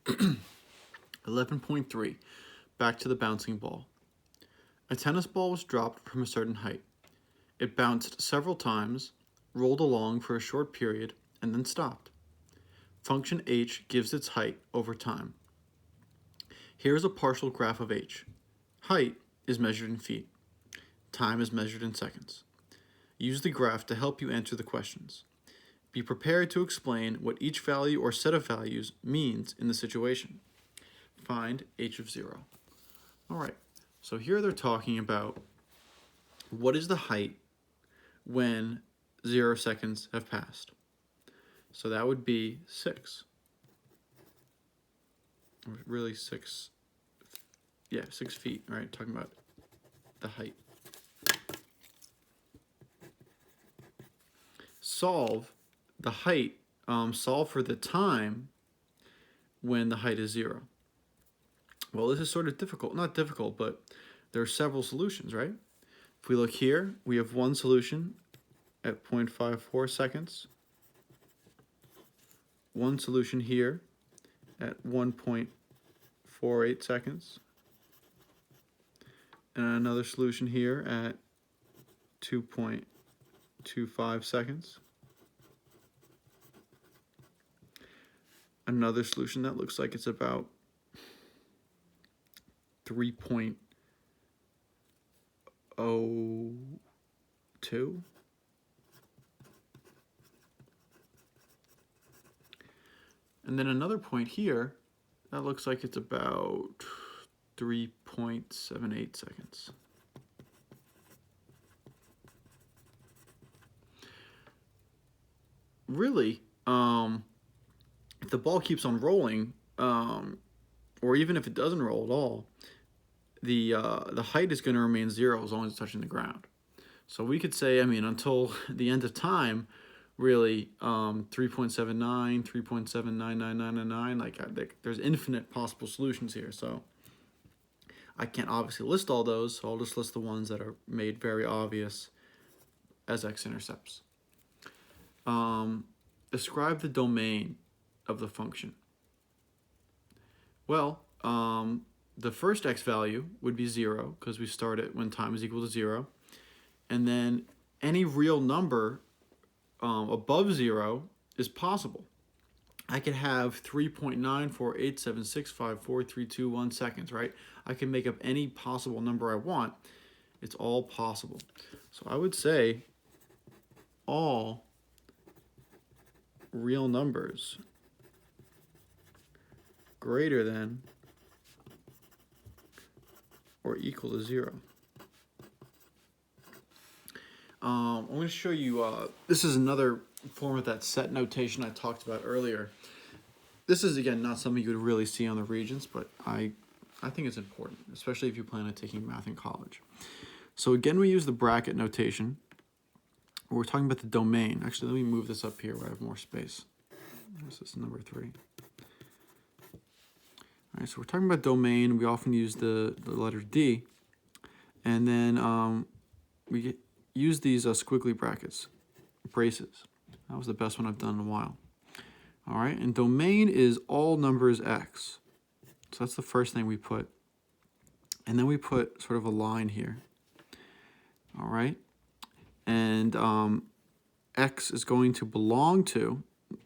11.3. Back to the bouncing ball. A tennis ball was dropped from a certain height. It bounced several times, rolled along for a short period, and then stopped. Function h gives its height over time. Here is a partial graph of h. Height is measured in feet. Time is measured in seconds. Use the graph to help you answer the questions. Be prepared to explain what each value or set of values means in the situation. Find h of 0. All right, so here they're talking about what is the height when 0 seconds have passed. So that would be 6. Or really 6, 6 feet, right? Talking about the height. Solve the height, solve for the time when the height is 0. Well, this is sort of difficult. Not difficult, but there are several solutions, right? If we look here, we have one solution at 0.54 seconds. One solution here at 1.48 seconds. And another solution here at 2.25 seconds. Another solution that looks like it's about 3.02. And then another point here, that looks like it's about 3.78 seconds. Really, if the ball keeps on rolling, or even if it doesn't roll at all, the height is going to remain 0 as long as it's touching the ground. So we could say, until the end of time, really, 3.79, 3.799999, there's infinite possible solutions here. So I can't obviously list all those, so I'll just list the ones that are made very obvious as x-intercepts. Describe the domain of the function. Well, the first x value would be 0 because we start it when time is equal to 0. And then any real number above 0 is possible. I could have 3.948765432 seconds, right? I can make up any possible number I want. It's all possible. So I would say all real numbers greater than or equal to 0. I'm going to show you, this is another form of that set notation I talked about earlier. This is, again, not something you would really see on the Regents, but I think it's important, especially if you plan on taking math in college. So again, we use the bracket notation. We're talking about the domain. Actually, let me move this up here where I have more space. This is number 3. All right, so we're talking about domain. We often use the letter D. And then we use these squiggly brackets, braces. That was the best one I've done in a while. All right, and domain is all numbers x. So that's the first thing we put. And then we put sort of a line here. All right, and x is going to belong to,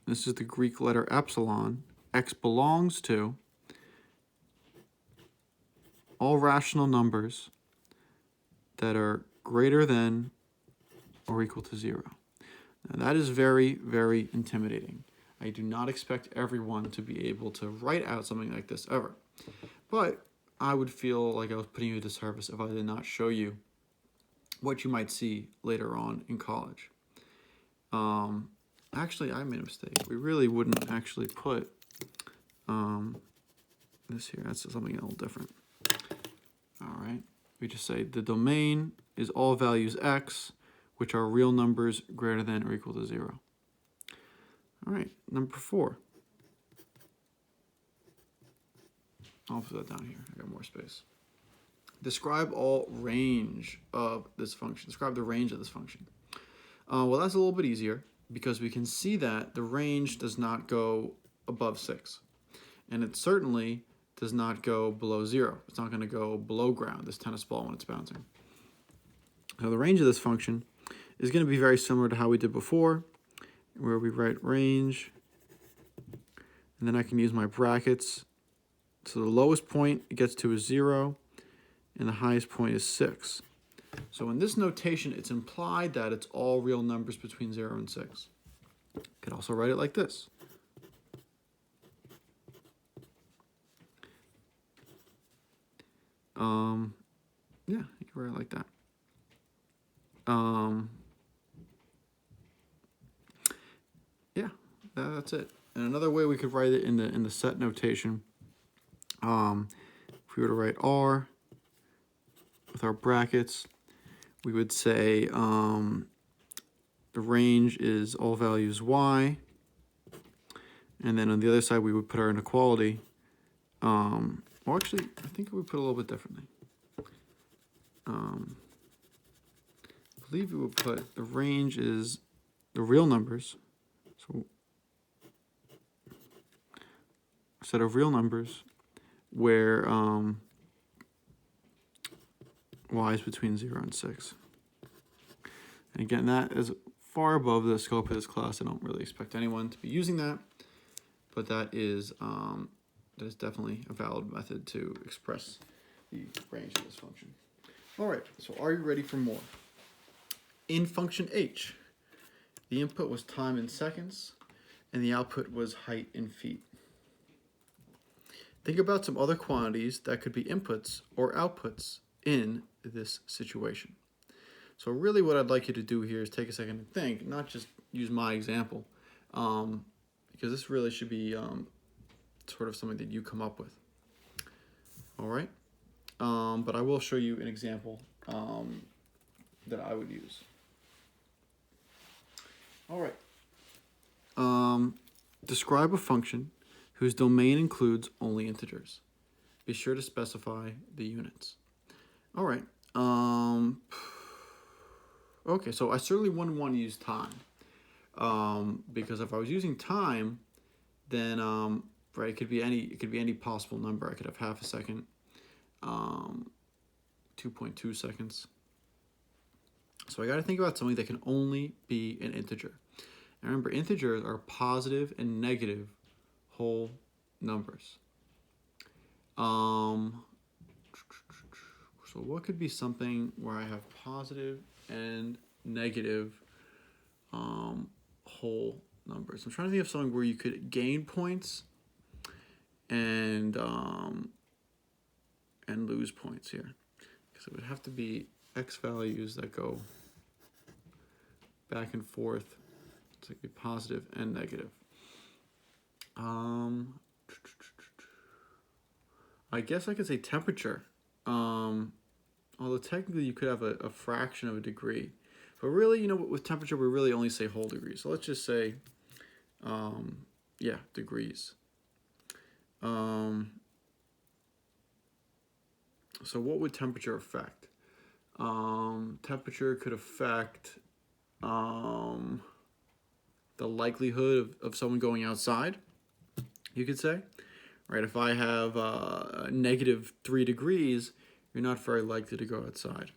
this is the Greek letter epsilon, x belongs to all rational numbers that are greater than or equal to 0. Now that is very, very intimidating. I do not expect everyone to be able to write out something like this ever. But I would feel like I was putting you a disservice if I did not show you what you might see later on in college. Actually, I made a mistake. We really wouldn't actually put this here. That's something a little different. All right. We just say the domain is all values x, which are real numbers greater than or equal to 0. All right, number 4. I'll put that down here. I got more space. Describe all range of this function. Describe the range of this function. Well, that's a little bit easier because we can see that the range does not go above 6. And it certainly does not go below 0. It's not going to go below ground, this tennis ball, when it's bouncing. Now the range of this function is going to be very similar to how we did before, where we write range, and then I can use my brackets. So the lowest point it gets to is 0, and the highest point is 6. So in this notation, it's implied that it's all real numbers between 0 and 6. You could also write it like this. Yeah, you can write it like that. Yeah, that's it. And another way we could write it in the set notation, if we were to write R with our brackets, we would say the range is all values Y, and then on the other side we would put our inequality. Well, actually, I think we put a little bit differently. I believe we would put the range is the real numbers. So a set of real numbers where Y is between 0 and 6. And again, that is far above the scope of this class. I don't really expect anyone to be using that, but that is definitely a valid method to express the range of this function. All right, so are you ready for more? In function h, the input was time in seconds, and the output was height in feet. Think about some other quantities that could be inputs or outputs in this situation. So really what I'd like you to do here is take a second and think, not just use my example, because this really should be sort of something that you come up with. All right? But I will show you an example that I would use. All right. Describe a function whose domain includes only integers. Be sure to specify the units. All right. Okay, so I certainly wouldn't want to use time, because if I was using time, then right, it could be any possible number. I could have half a second, 2.2 seconds. So I got to think about something that can only be an integer. And remember, integers are positive and negative whole numbers. So what could be something where I have positive and negative whole numbers? I'm trying to think of something where you could gain points and lose points here, because it would have to be x values that go back and forth. So it could be positive and negative. I guess I could say temperature. Although technically you could have a fraction of a degree. But really, you know, with temperature, we really only say whole degrees. So let's just say, yeah, degrees. So what would temperature affect? Temperature could affect the likelihood of someone going outside, you could say. Right, if I have -3 degrees, you're not very likely to go outside.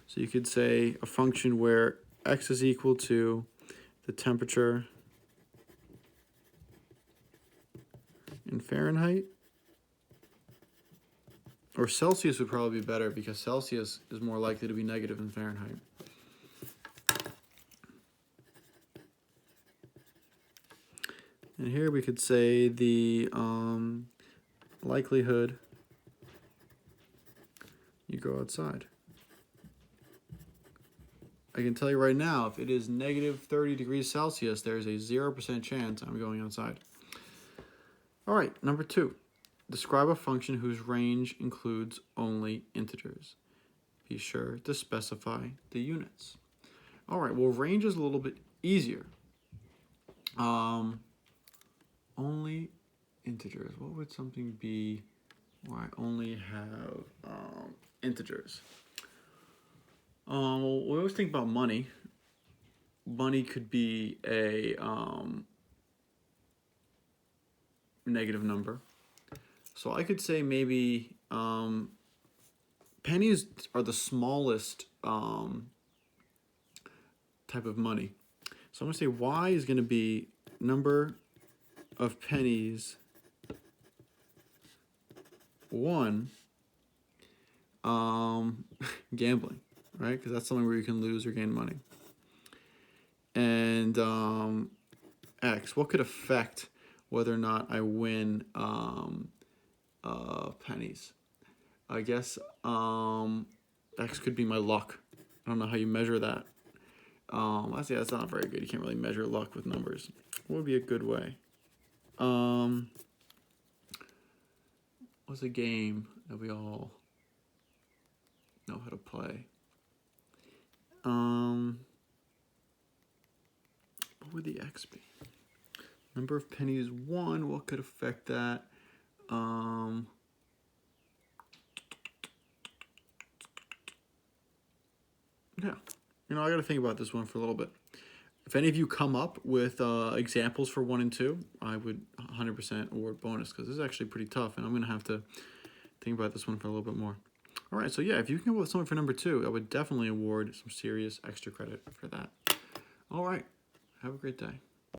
So you could say a function where x is equal to the temperature in Fahrenheit, or Celsius would probably be better, because Celsius is more likely to be negative than Fahrenheit. And here we could say the likelihood you go outside. I can tell you right now, if it is -30 degrees Celsius, there's a 0% chance I'm going outside. All right, number 2. Describe a function whose range includes only integers. Be sure to specify the units. All right, well, range is a little bit easier. Only integers. What would something be where I only have integers? Well, we always think about money. Money could be a negative number. So I could say maybe pennies are the smallest type of money. So I'm going to say y is going to be number of pennies won gambling, right? Because that's something where you can lose or gain money. And x, what could affect whether or not I win pennies? I guess x could be my luck. I don't know how you measure that. I say that's not very good. You can't really measure luck with numbers. What would be a good way? What's a game that we all know how to play? What would the x be? Number of pennies won. What could affect that? Yeah, I got to think about this one for a little bit. If any of you come up with examples for 1 and 2, I would 100% award bonus because this is actually pretty tough, and I'm going to have to think about this one for a little bit more. All right, so yeah, if you can come up with something for number 2, I would definitely award some serious extra credit for that. All right, have a great day.